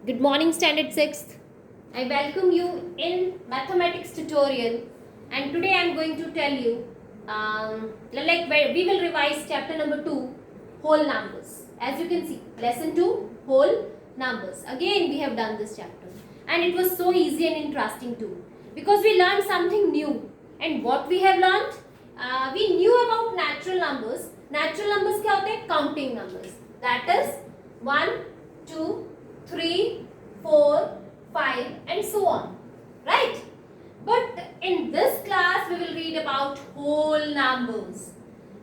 Good morning, Standard 6th. I welcome you in mathematics tutorial, and today I am going to tell you we will revise chapter number 2, whole numbers. As you can see, lesson 2, whole numbers. Again we have done this chapter, and it was so easy and interesting too, because we learned something new. And what we have learned, we knew about natural numbers. Natural numbers क्या होते हैं? Counting numbers. That is 1, 2, 3, 4, 5 and so on, right? But in this class we will read about whole numbers.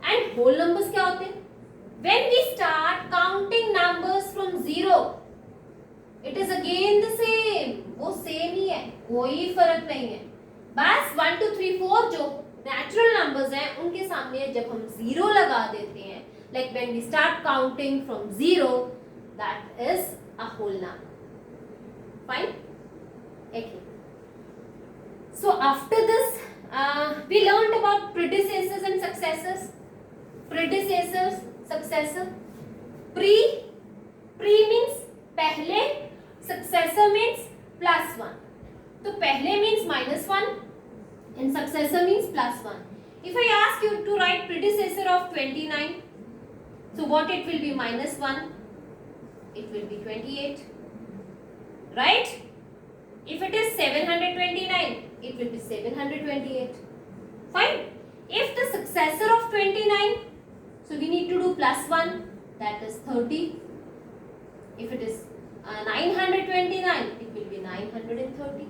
And whole numbers क्या होते हैं? When we start counting numbers from 0, it is again the same. वो same ही है, कोई फर्क नहीं है. बस 1, 2, 3, 4 जो natural numbers हैं उनके सामने जब हम 0 लगा देते हैं, like when we start counting from 0, that is a whole number. Fine? Okay. So after this, we learned about predecessors and successors. Predecessors, successor. Pre means पहले, successor means plus 1. तो पहले means -1 and successor means +1. If I ask you to write predecessor of 29, so what it will be? -1. It will be 28, right? If it is 729, it will be 728. Fine. If the successor of 29, so we need to do +1, that is 30. If it is 929, it will be 930.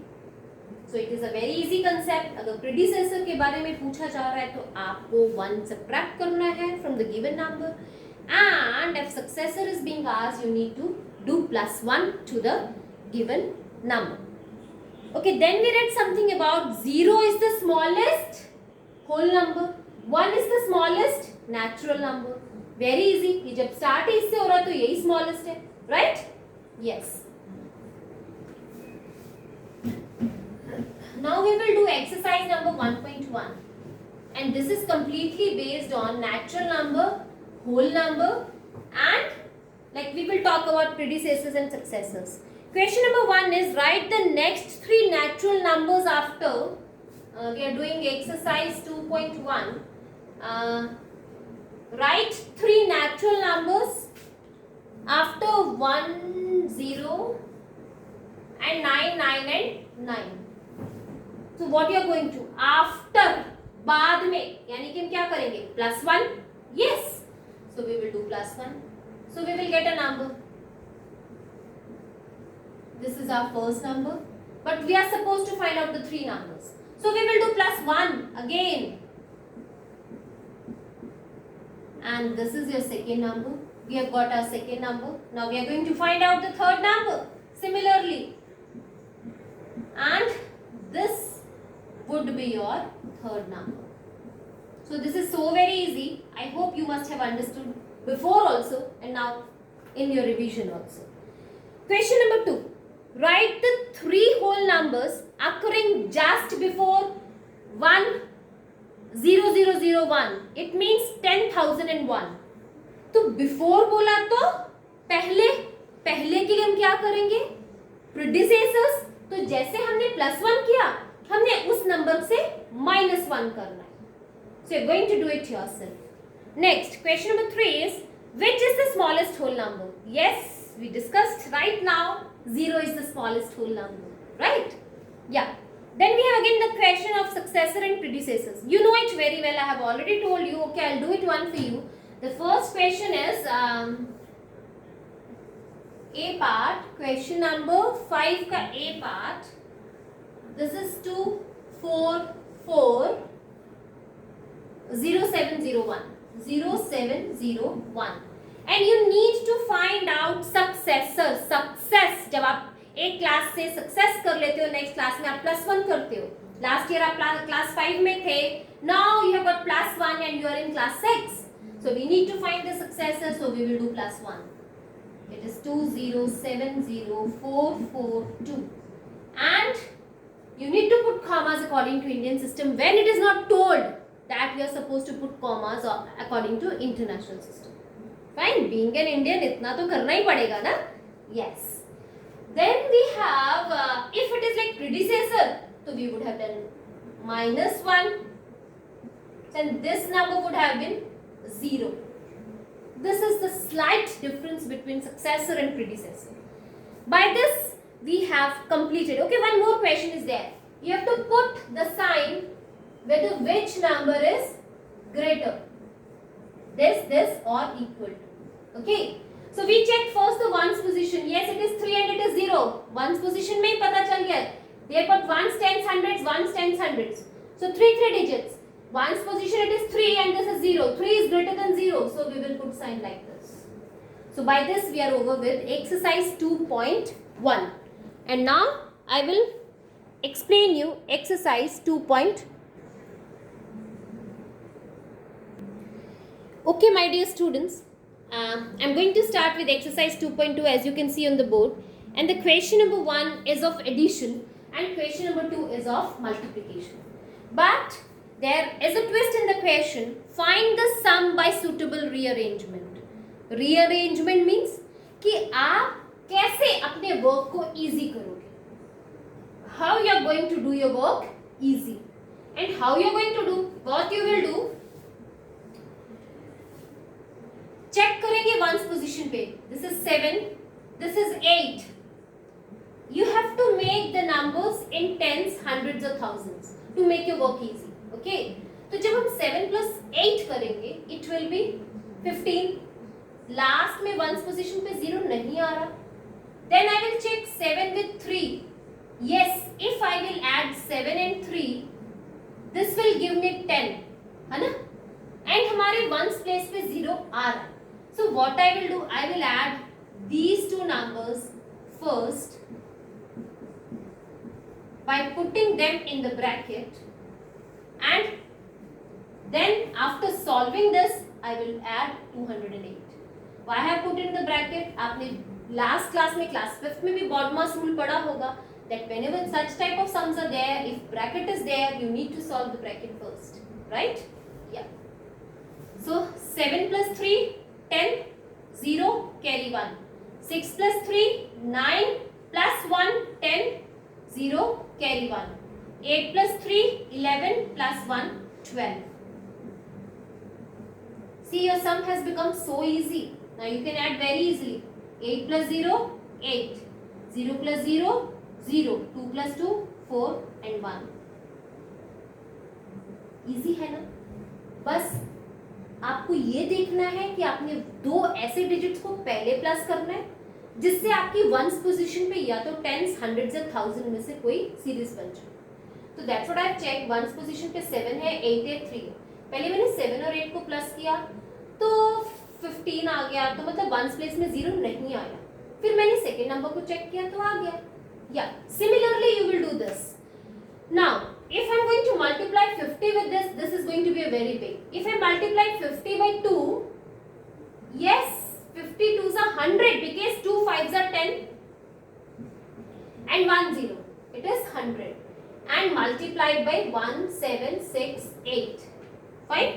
So it is a very easy concept. अगर predecessor के बारे में पूछा जा रहा है तो आपको 1 subtract करना है from the given number. And if successor is being asked, you need to do +1 to the given number. Okay, then we read something about 0 is the smallest whole number, 1 is the smallest natural number. Very easy. ये जब start ही इससे हो रहा है तो यही smallest है, right? Yes. Now we will do exercise number 1.1, and this is completely based on natural number, whole number, and like we will talk about predecessors and successors. Question number 1 is write the next 3 natural numbers after. We are doing exercise 2.1. Write 3 natural numbers after 1, 0 and 9, 9 and 9. So what you are going to? After, बाद में, यानी कि हम क्या करेंगे? +1. Yes. So we will do +1. So we will get a number. This is our first number, but we are supposed to find out the 3 numbers. So we will do +1 again. And this is your second number. We have got our second number. Now we are going to find out the third number. Similarly. And this would be your third number. So this is so very easy. I hope you must have understood before also and now in your revision also. Question number 2. Write the 3 whole numbers occurring just before 10001. It means 10,001. तो before बोला तो पहले के लिए हम क्या करेंगे? Predecessors. तो जैसे हमने +1 किया, हमने उस नंबर से -1 करना है. So you're going to do it yourself. Next, question number 3 is which is the smallest whole number? Yes, we discussed right now 0 is the smallest whole number, right? Yeah. Then we have again the question of successor and predecessors. You know it very well. I have already told you. Okay, I'll do it one for you. The first question is A part. Question number 5 का A part. This is 2, 4, 4, 0701. 0701. And you need to find out successor. Success. जब आप एक class से success कर लेते हो, next class में आप +1 करते हो. लास्ट ईयर आप क्लास 5 में थे. Now you have got +1 and you are in class 6. So we need to find the successor. So we will do +1. It is 2070442. And you need to put commas according to Indian system when it is not told that we are supposed to put commas according to international system. Fine, being an Indian, इतना तो करना ही पड़ेगा ना? Yes. Then we have, if it is like predecessor, so we would have done -1, and this number would have been 0. This is the slight difference between successor and predecessor. By this, we have completed. Okay, one more question is there. You have to put the sign whether which number is greater, this or equal to. Okay, so we check first the ones position. Yes, it is 3 and it is 0. Ones position में ही पता चल गया. They put ones, tens, hundreds, ones, tens, hundreds. So three digits. Ones position it is 3 and this is 0. 3 is greater than 0. So we will put sign like this. So by this we are over with exercise 2.1. And now I will explain you exercise 2.1. Okay, my dear students, I'm going to start with exercise 2.2 as you can see on the board. And the question number 1 is of addition and question number 2 is of multiplication. But there is a twist in the question. Find the sum by suitable rearrangement. Rearrangement means कि आप कैसे अपने work को easy करोगे. How you are going to do your work easy. And how you are going to do, what you will do, check करेंगे once position पे. This is 7, this is 8. You have to make the numbers in tens, hundreds और thousands to make your work easy. Okay, तो जब हम 7 plus 8 करेंगे it will be 15. Last में once position पे 0 नहीं आ रहा. Then I will check 7 with 3. Yes, if I will add 7 and 3 this will give me 10, है ना. एंड हमारे वंस प्लेस पे 0 आ रहा है. So what I will do, I will add these two numbers first by putting them in the bracket, and then after solving this I will add 208. Why I have put in the bracket? आपने last class में class 5th में भी BODMAS rule पढ़ा होगा that whenever such type of sums are there, if bracket is there, you need to solve the bracket first, right? Yeah. So 7 plus 3 10, 0, carry 1. 6 plus 3, 9, plus 1, 10, 0, carry 1. 8 plus 3, 11, plus 1, 12. See, your sum has become so easy. Now you can add very easily. 8 plus 0, 8. 0 plus 0, 0. 2 plus 2, 4 and 1. Easy है ना? बस आपको ये देखना है कि आपने दो ऐसे डिजिट्स को पहले प्लस करना है जिससे आपकी वंस पोजीशन पे या तो टेंस, हंड्रेड्स या थाउजेंड में से कोई सीरीज बन जाए. तो that's what I have check. Once position पे 7 है, 8 है, 3 है. पहले मैंने 7 और 8 को प्लस किया तो 15 आ गया, तो मतलब वंस प्लेस में 0 नहीं आया. फिर मैंने सेकेंड नंबर को चेक किया तो आ गया. या similarly you will do this. Now, if I am going to multiply 50 with this, this is going to be a very big. If I multiply 50 by 2, yes, 52s are 100 because 2 5s are 10 and 1 0. It is 100 and multiplied by 1, 7, 6, 8. Fine?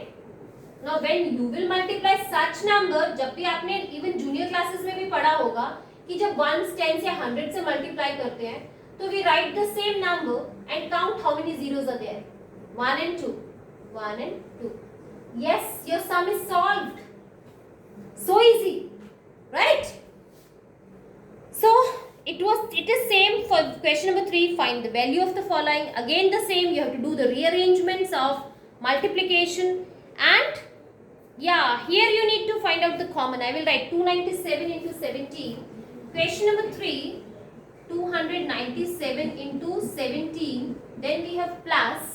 Now, when you will multiply such number, जब भी आपने even junior classes में भी पढ़ा होगा कि जब 1s, 10s या 100 से multiply करते हैं तो we write the same number and count how many zeros are there. 1 and 2. 1 and 2. Yes, your sum is solved. So easy, right? So it is same for question number 3. Find the value of the following. Again the same. You have to do the rearrangements of multiplication, and yeah, here you need to find out the common. I will write 297 into 17. Question number 3. 297 into 17, then we have plus,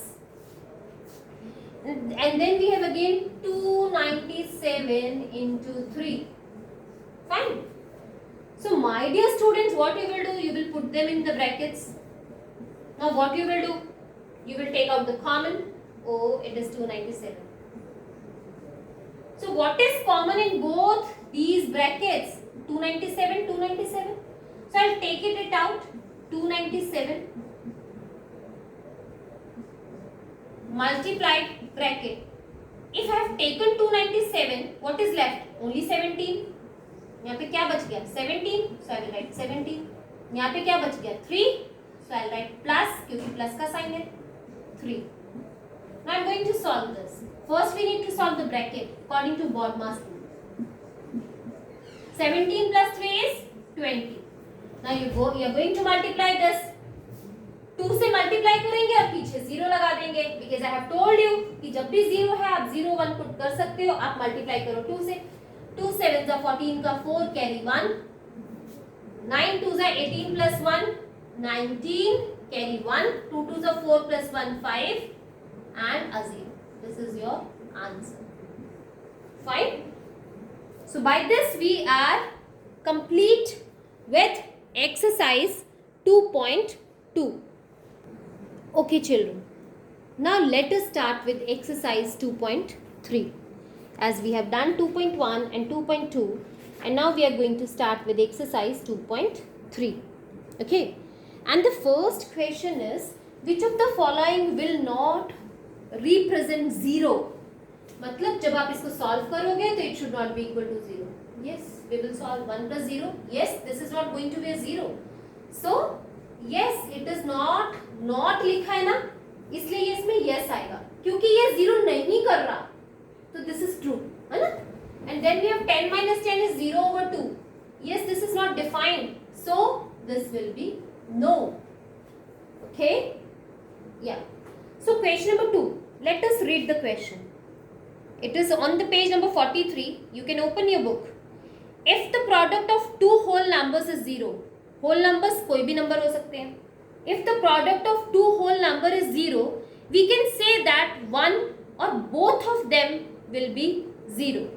and then we have again 297 into 3. Fine. So my dear students, what you will do, you will put them in the brackets. Now what you will do, you will take out the common. Oh, it is 297. So what is common in both these brackets? 297, 297. So I'll take it out. 297 multiplied bracket. If I have taken 297, what is left? Only 17. यहाँ पे क्या बच गया? 17. So I will write 17. यहाँ पे क्या बच गया 3, so I'll write plus क्योंकि plus का साइन है 3. Now I'm going to solve this. First we need to solve the bracket according to BODMAS rule. 17 plus 3 is 20. Now you are going to multiply this. 2 से multiply करेंगे और पीछे 0 लगा देंगे because I have told you कि जब भी 0 है आप 0 1 पुट कर सकते हो. आप मल्टीप्लाई करो 2 से. 2 7 का 14 का 4 कैरी 1. 9 2 का 18 plus 1 19 carry 1. 2 2 का 4 plus 1 5 and a 0. This is your answer. Fine. So by this we are complete with exercise 2.2. Okay children, now let us start with exercise 2.3. As we have done 2.1 and 2.2, and now we are going to start with exercise 2.3. Okay, and the first question is, which of the following will not represent 0? मतलब जब आप इसको solve करोगे तो it should not be equal to 0. Yes, we will solve 1 plus 0. Yes, this is not going to be a 0. So yes, it is not लिखा है ना, इसलिए ये इसमें yes आएगा क्योंकि ये 0 नहीं कर रहा, तो this is true है ना. And then we have 10 minus 10 is 0 over 2. Yes, this is not defined, so this will be no. Okay, yeah. So question number 2, let us read the question. It is on the page number 43. You can open your book. If the product of two whole numbers is 0, whole numbers कोई भी number हो सकते हैं. If the product of two whole number is 0, we can say that one or both of them will be 0.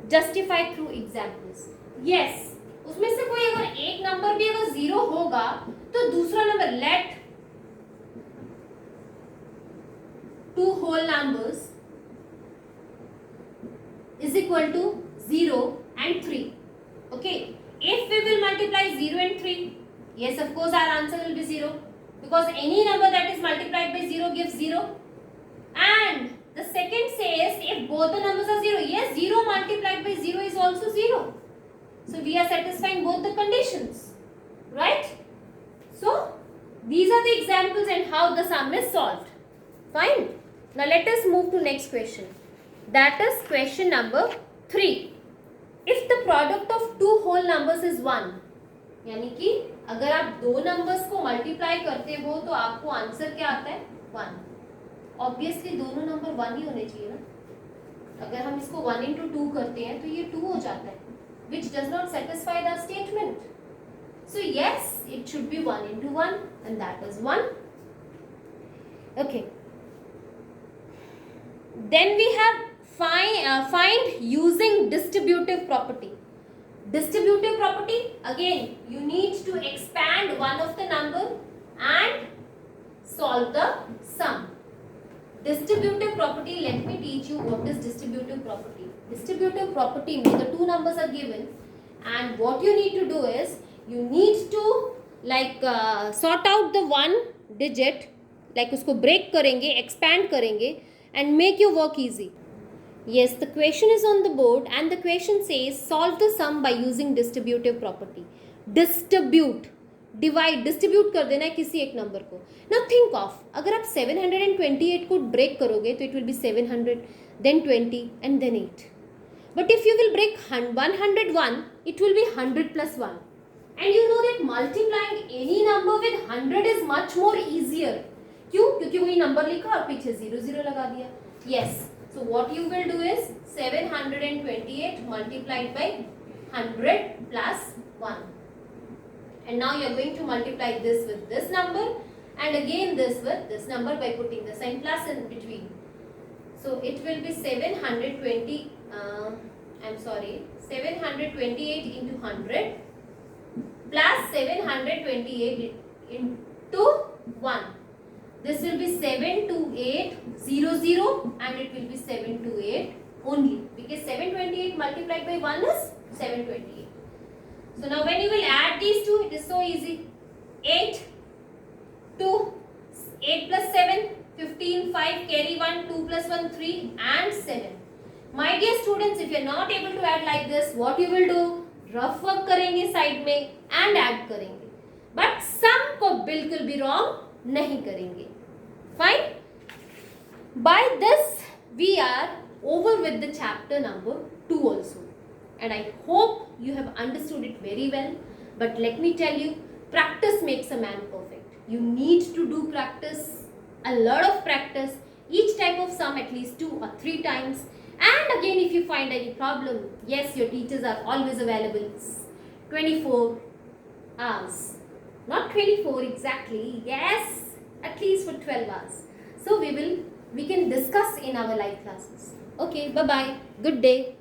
Justify through examples. Yes, उसमें से कोई अगर एक नंबर भी अगर 0 होगा तो दूसरा number let two whole numbers is equal to 0 and 3. Okay, if we will multiply 0 and 3, yes, of course our answer will be 0 because any number that is multiplied by 0 gives 0. And the second says if both the numbers are 0, yes, 0 multiplied by 0 is also 0. So we are satisfying both the conditions, right? So these are the examples and how the sum is solved. Fine. Now let us move to next question. That is question number 3. If the product of two whole numbers is 1, यानी कि अगर आप दो numbers को multiply करते हो तो आपको आंसर क्या आता है 1. ऑब्वियसली दोनों नंबर 1 ही होने चाहिए ना. अगर हम इसको 1 into 2 करते हैं तो ये 2 हो जाता है, which does not satisfy the statement. So yes, it should be 1 into 1 and that is 1. Okay. Then we have find using distributive property. Distributive property, again you need to expand one of the number and solve the sum. Distributive property, let me teach you what is distributive property. Distributive property means the two numbers are given and what you need to do is you need to sort out the one digit, like उसको break करेंगे, expand करेंगे and make your work easy. Yes, the question is on the board and the question says solve the sum by using distributive property. Distribute, divide, distribute कर देना है किसी एक number को. Now think of, अगर आप 728 को break करोगे तो it will be 700, then 20 and then 8. But if you will break 101, it will be 100 plus 1. And you know that multiplying any number with 100 is much more easier. क्यों? क्योंकि वही number लिखा और पीछे 0 लगा दिया. Yes. So what you will do is 728 multiplied by 100 plus 1. And now you are going to multiply this with this number and again this with this number by putting the sign plus in between. So it will be 728 into 100 plus 728 into 1. This will be 72800 and it will be 728 only because 728 multiplied by 1 is 728. So now when you will add these two, it is so easy. 8, 2, 8 plus 7, 15, 5, carry 1, 2 plus 1, 3 and 7. My dear students, if you are not able to add like this, what you will do? Rough work करेंगे side में and add करेंगे. आपको बिल्कुल भी wrong नहीं करेंगे. Fine. By this we are over with the chapter number 2 also, and I hope you have understood it very well. But let me tell you, practice makes a man perfect. You need to do practice, a lot of practice, each type of sum at least 2 or 3 times. And again, if you find any problem, yes, your teachers are always available 24 hours. Not 24 exactly, yes, at least for 12 hours. So we can discuss in our live classes. Okay, bye bye. Good day.